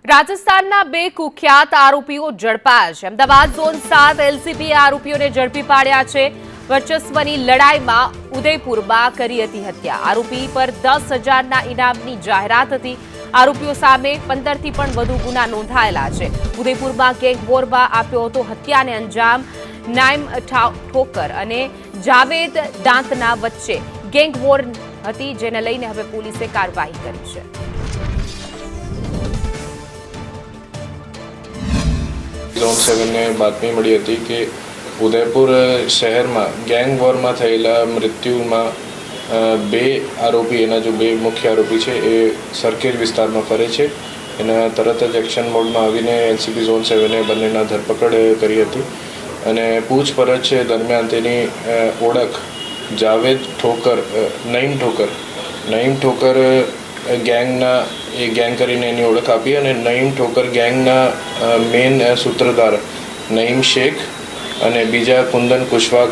રાજસ્થાનના બે કુખ્યાત આરોપીઓ ઝડપાયા છે। અમદાવાદ ઝોન 7 એલસીબીએ આરોપીઓને ઝડપી પાડ્યા છે। વર્ચસ્વની લડાઈમાં ઉદયપુરમાં કરી હતી હત્યા। આરોપી પર 10,000ના ઇનામની જાહેરાત હતી। આરોપીઓ સામે 15થી પણ વધુ ગુના નોંધાયેલા છે। ઉદયપુરમાં ગેંગ વોરમાં આપ્યો હતો હત્યાને અંજામ। નાઈમ ઠોકર અને જાવેદ દાંતના વચ્ચે ગેંગ વોર હતી, જેને લઈને હવે પોલીસે કાર્યવાહી કરી છે। ઝોન 7ને બાતમી મળી હતી કે ઉદયપુર શહેરમાં ગેંગ વોરમાં થયેલા મૃત્યુમાં બે આરોપી, એના જો બે મુખ્ય આરોપી છે એ સરખેજ વિસ્તારમાં ફરે છે। એના તરત જ એક્શન મોડમાં આવીને એલસીબી ઝોન 7એ બંનેના ધરપકડ કરી હતી અને પૂછપરછ દરમિયાન તેની ઓળખ જાવેદ ઠોકર, નઈમ ઠોકર ગેંગના એ ગેંગ કરીને એની ઓળખ આપી અને નઈમ ઠોકર ગેંગના મેઇન સૂત્રધાર નઈમ શેખ અને બીજા કુંદન કુશવાહ